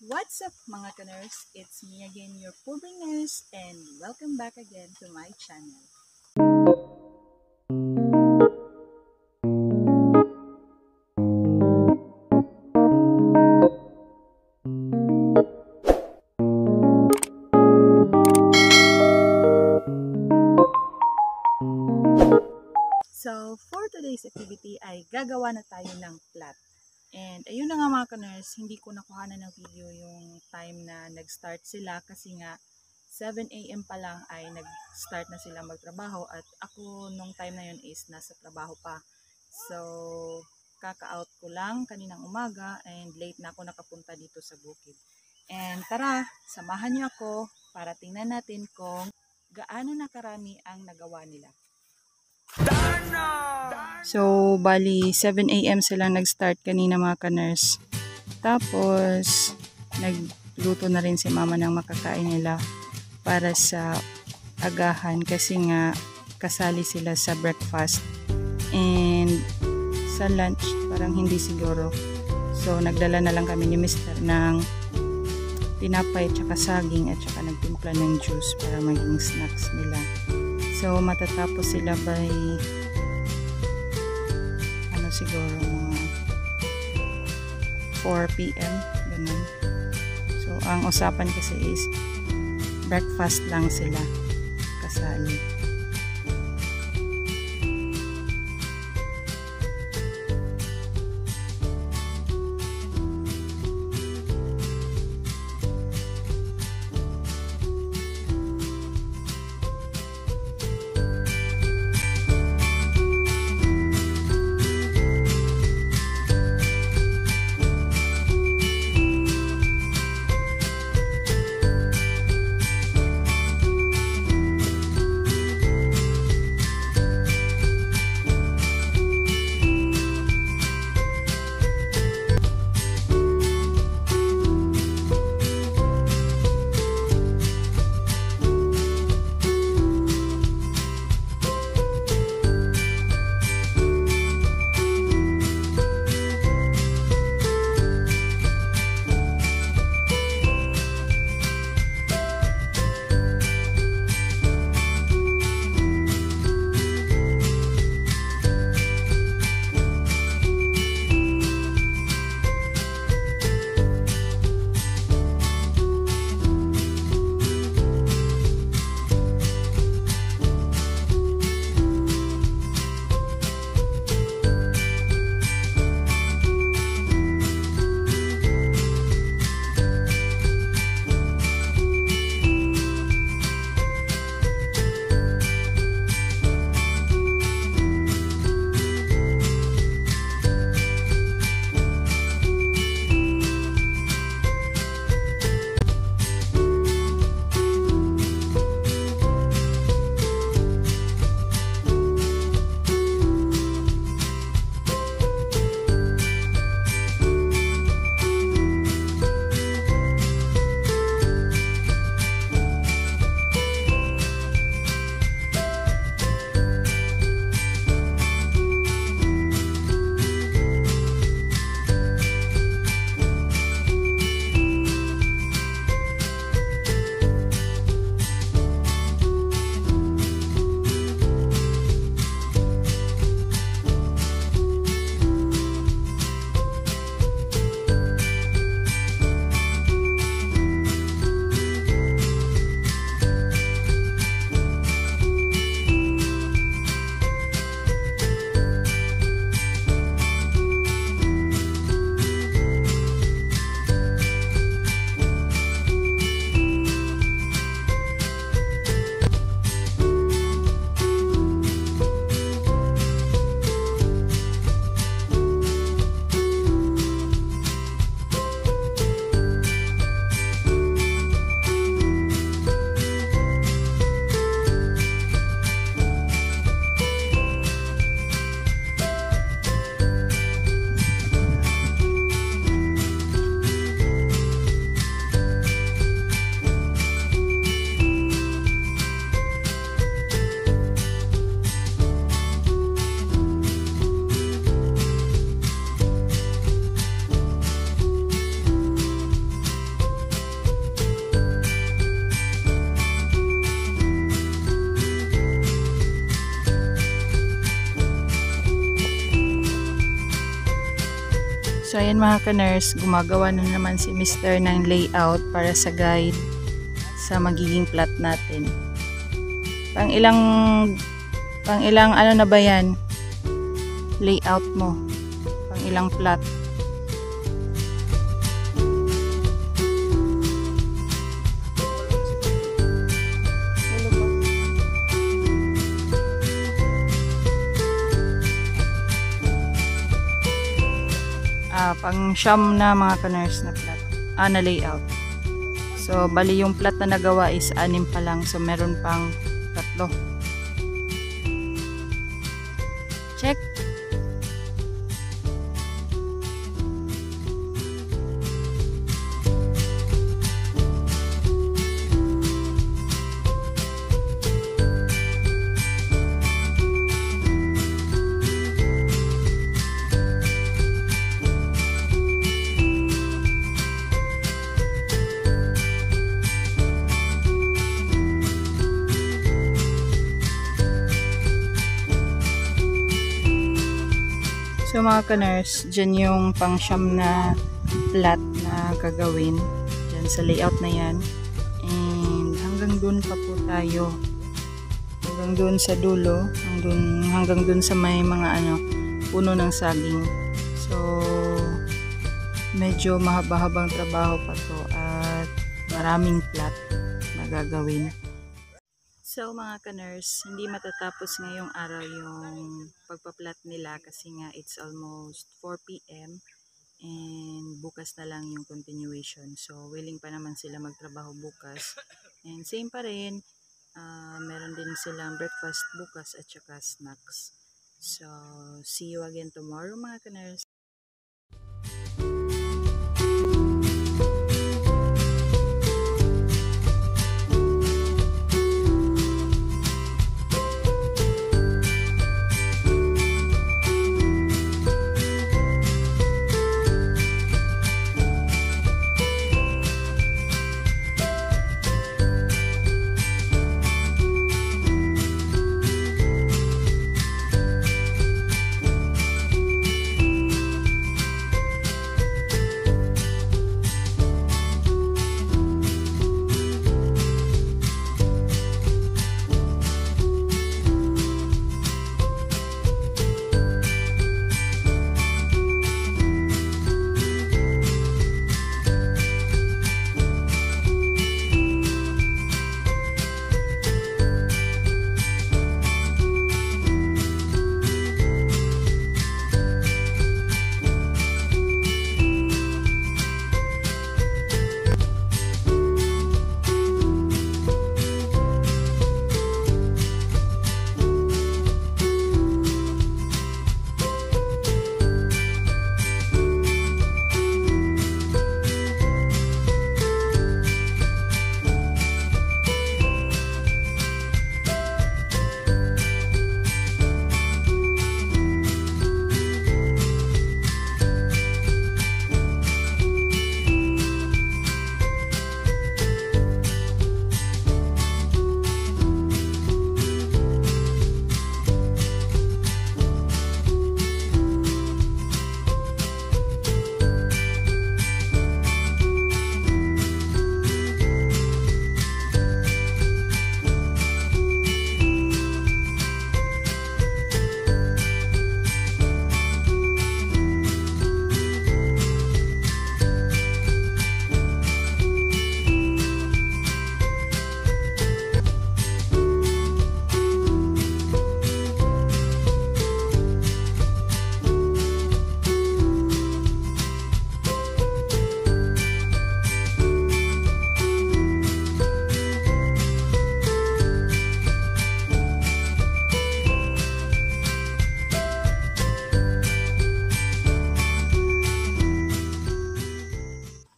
What's up mga ka-nurse? It's me again, your Pubring Nurse, and welcome back again to my channel. So, for today's activity ay gagawa na tayo ng plot. And ayun na nga mga ka-nurse, hindi ko nakuhanan ng video yung time na nag-start sila kasi nga 7 AM pa lang ay nag-start na sila magtrabaho at ako nung time na yun is nasa trabaho pa. So, kaka-out ko lang kaninang umaga and late na ako nakapunta dito sa bukid. And tara, samahan niyo ako para tingnan natin kung gaano na karami ang nagawa nila. So, bali 7 AM silang nag-start kanina mga ka-nurse. Tapos, nagluto na rin si mama ng makakain nila para sa agahan kasi nga kasali sila sa breakfast. And sa lunch, parang hindi siguro. So, nagdala na lang kami ni Mr. ng tinapay tsaka saging at tsaka nagtimpla ng juice para maging snacks nila. So, matatapos sila by siguro mga 4 PM ganun. So, ang usapan kasi is breakfast lang sila kasali. So ayan mga ka-nurse, gumagawa na naman si Mr. ng layout para sa guide sa magiging plot natin. Pang ilang ano na ba yan? Layout mo. Pang ilang plot. Pang siyam na mga ka-nurse na plot. Na layout. So, bali yung plot na nagawa is 6 pa lang. So, meron pang 3. Check. So mga ka-nurse, dyan yung pang-siyam na plot na gagawin. Dyan sa layout na yan. And hanggang dun pa po tayo. Hanggang dun sa dulo. Hanggang dun sa may mga puno ng saging. So, medyo mahaba-habang trabaho pa to at maraming plot na gagawin. So mga ka-nurse, hindi matatapos ngayong araw yung pagpa-plot nila kasi nga it's almost 4 PM and bukas na lang yung continuation. So willing pa naman sila magtrabaho bukas. And same pa rin, meron din silang breakfast bukas at saka snacks. So see you again tomorrow mga ka-nurse.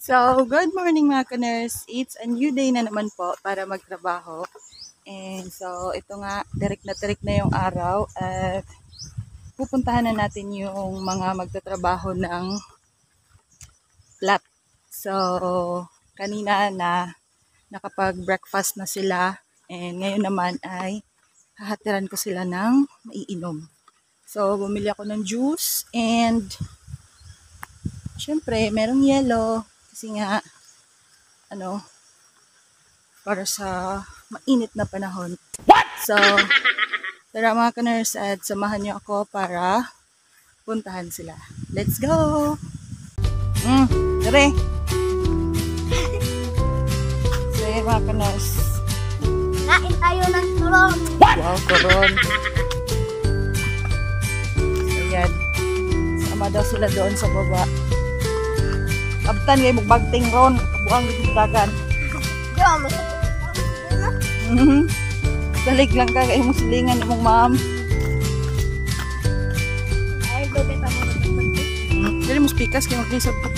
So, good morning mga ka-nurse. It's a new day na naman po para magtrabaho. And so, ito nga, direct na yung araw. At pupuntahan na natin yung mga magtatrabaho ng plot. So, kanina na nakapag-breakfast na sila. And ngayon naman ay hahatiran ko sila ng maiinom. So, bumili ako ng juice and Syempre, merong yellow kasi nga ano, para sa mainit na panahon. So, tara mga ka-nurse at samahan niyo ako para puntahan sila. Let's go! Tara! So, yun mga ka-nurse. Kain tayo ng turon. Wow, koron. So, yan. Sama daw sila doon sa baba. Abtan kayo magbagting ron. Kabuang dagan. Diyan, Dalig lang ka kayo mong silingan mong ma'am. ay, bebeta mo ng bantik. Dali mo speakers kayo mag-lisod ko.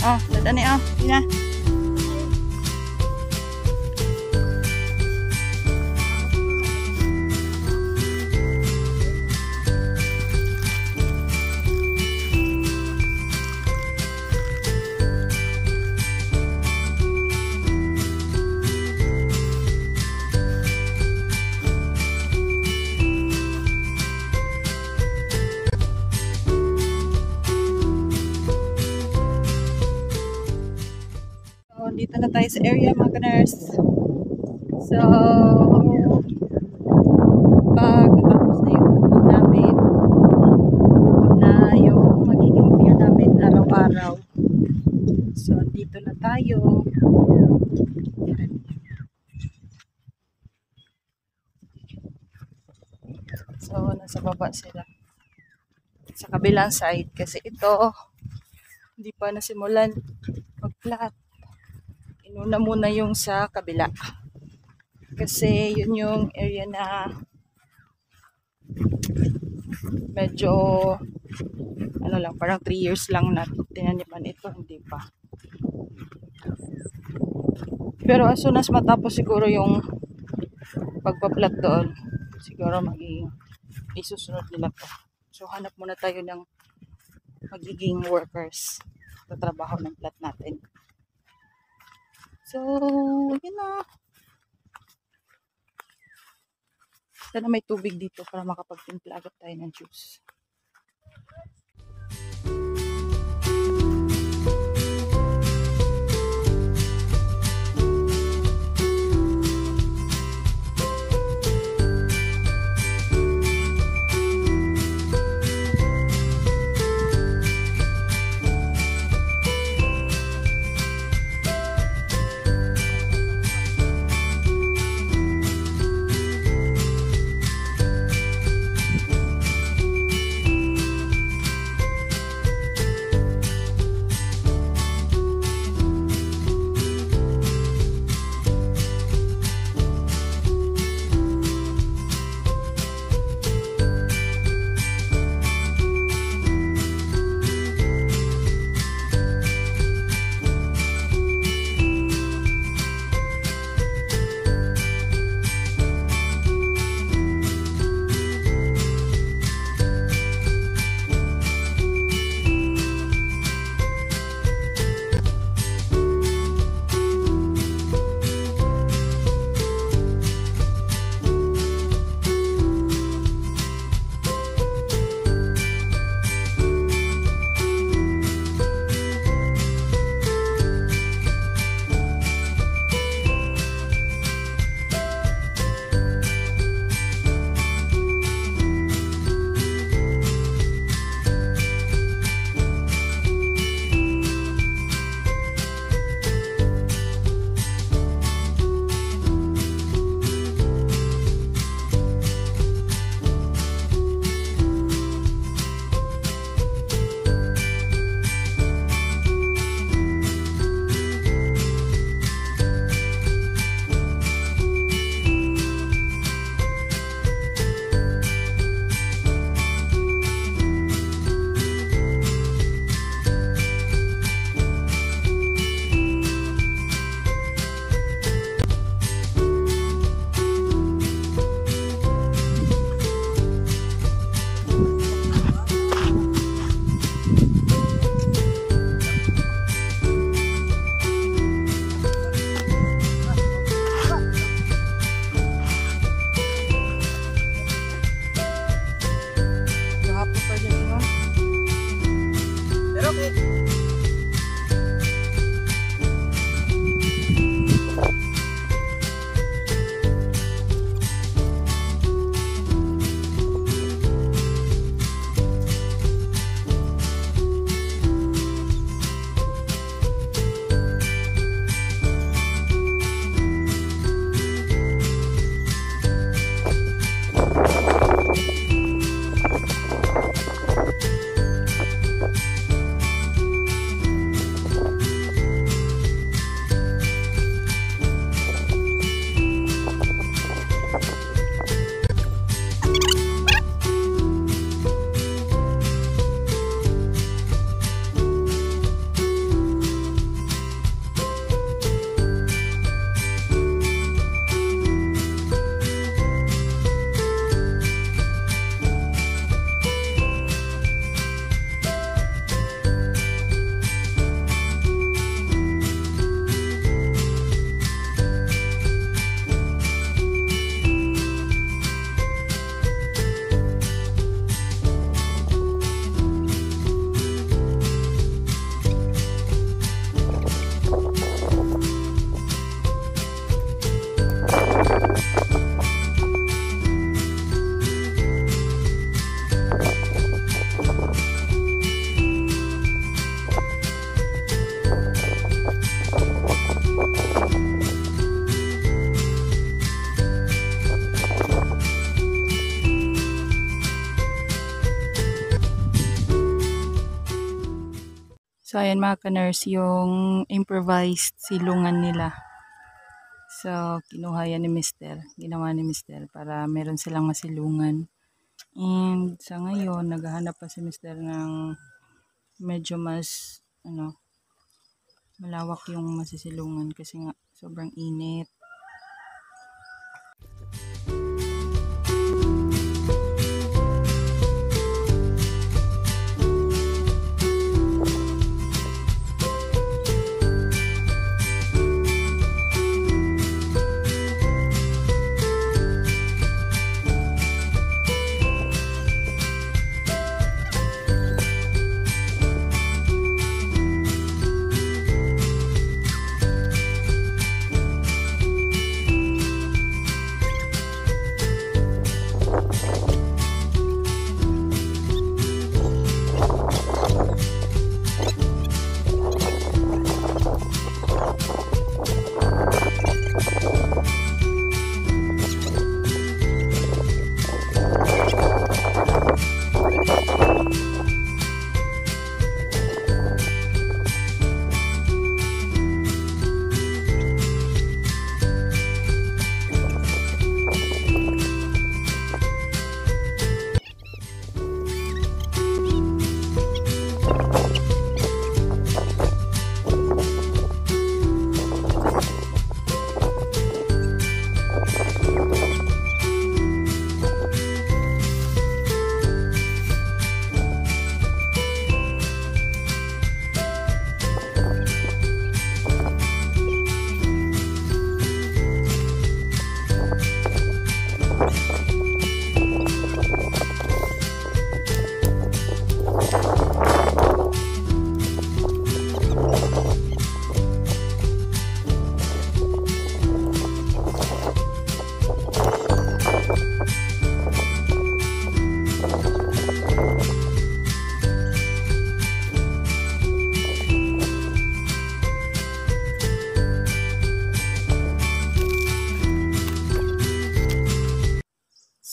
Dadani Ina. Dito na tayo sa area mga ka-nurse. So, pag natapos na yung food namin, ito na yung magiging view namin araw-araw. So, dito na tayo. So, nasa baba sila. Sa kabilang side. Kasi ito, hindi pa nasimulan mag-plat. Inuna muna yung sa kabila. Kasi yun yung area na medyo ano lang, parang 3 years lang na tinaniman ito, hindi pa. Pero as soon as matapos siguro yung pagpa-plat doon, siguro magiging isusunod nila to. So hanap muna tayo ng magiging workers sa trabaho ng plat natin. So, yun na. Sana may tubig dito para makapagtimpla agad tayo ng juice. So, ayan mga ka-nurse, yung improvised silungan nila. So, kinuha yan ni Mister. Ginawa ni Mister para meron silang masilungan. And sa ngayon, naghahanap pa si Mister ng medyo mas, malawak yung masisilungan kasi nga sobrang init.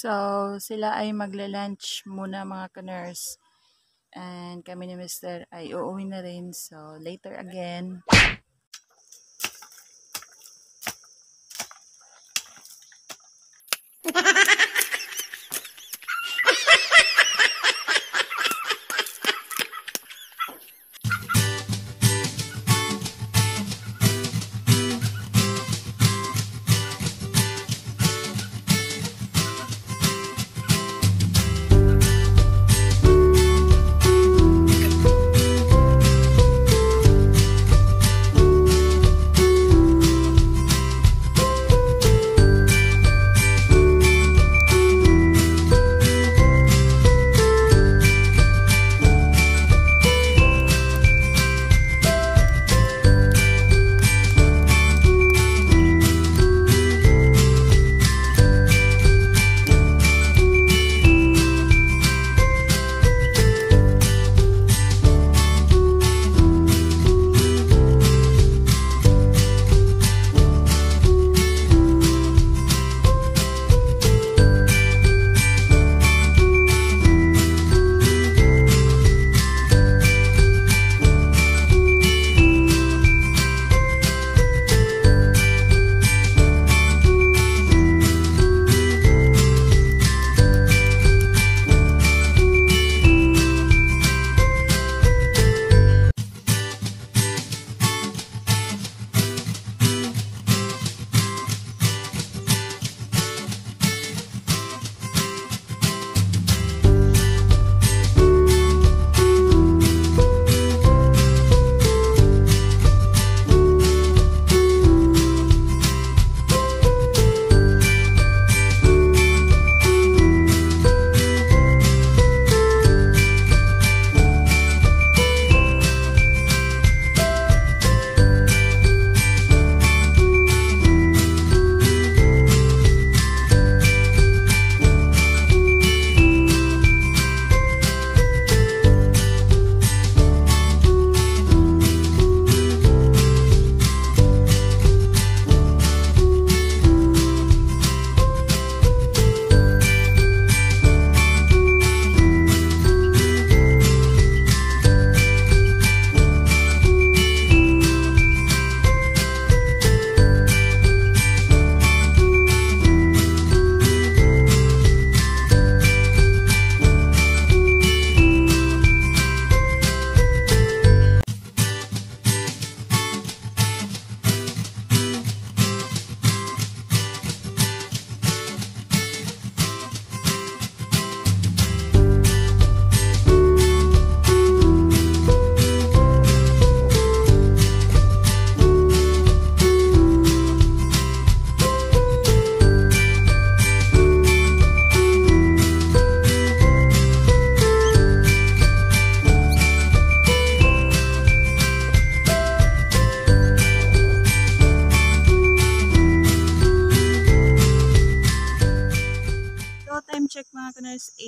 So, sila ay magla-lunch muna mga ka-nurse. And kami ni Mister ay uuwi na rin. So, later again.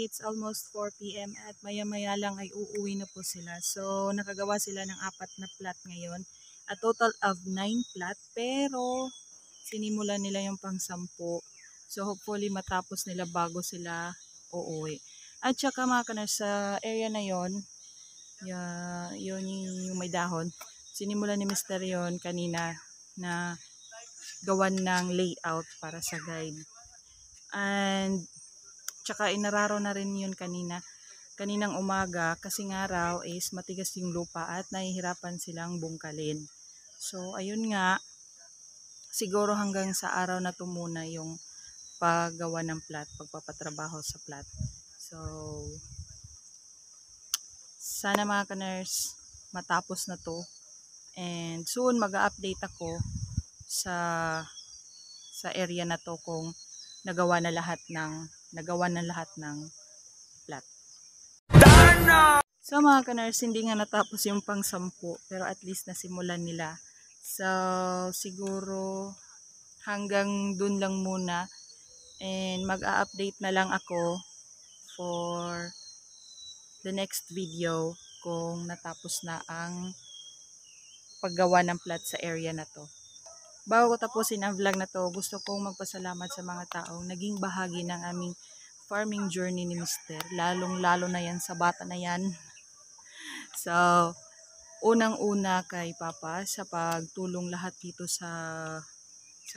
it's almost 4 p.m. at maya-maya lang ay uuwi na po sila. So, nakagawa sila ng 4 na plat ngayon. A total of 9 plat, pero sinimulan nila yung pang-10. So, hopefully matapos nila bago sila uuwi. At saka mga kaners, sa area na yon, yun yung may dahon, sinimulan ni Mr. yon kanina na gawan ng layout para sa guide. And tsaka inararo na rin yun kaninang umaga kasi nga raw is matigas yung lupa at nahihirapan silang bungkalin. So ayun nga, siguro hanggang sa araw na to muna yung paggawa ng plat, pagpapatrabaho sa plat. So sana mga ka-nurse matapos na to, and soon mag-update ako sa area na to kung nagawa na lahat ng plat. So mga ka-nurse, hindi nga natapos yung pang-10, pero at least nasimulan nila. So siguro hanggang dun lang muna, and mag-a-update na lang ako for the next video kung natapos na ang paggawa ng plat sa area na to. Bago ko tapusin ang vlog na to, gusto kong magpasalamat sa mga taong naging bahagi ng aming farming journey ni Mr. Lalong-lalo na yan sa bata na yan. So, unang-una kay Papa sa pagtulong lahat dito sa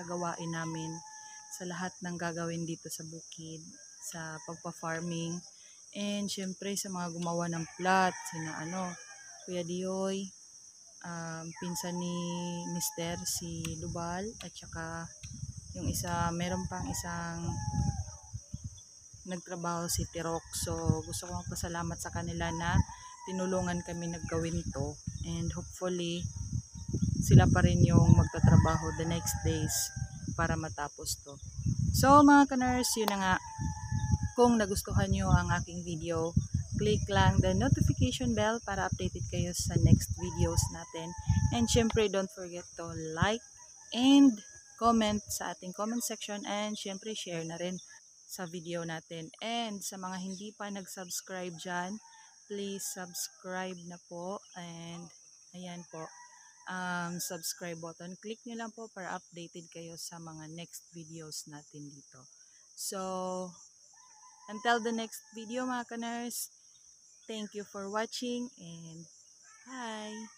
gawain namin, sa lahat ng gagawin dito sa bukid, sa pagpa-farming, and syempre sa mga gumawa ng plat, sina Kuya Dioy, pinsan ni Mr. si Lubal, at saka yung isa, meron pang isang nagtrabaho si Tirok. So gusto kong magpasalamat sa kanila na tinulungan kami naggawin to, and hopefully sila pa rin yung magtatrabaho the next days para matapos to. So mga ka-nurse, yun na nga, kung nagustuhan nyo ang aking video, click lang the notification bell para updated kayo sa next videos natin. And syempre, don't forget to like and comment sa ating comment section, and syempre share na rin sa video natin. And sa mga hindi pa nag-subscribe dyan, please subscribe na po, and ayan po, subscribe button, click nyo lang po para updated kayo sa mga next videos natin dito. So until the next video mga ka-nurse, thank you for watching, and bye!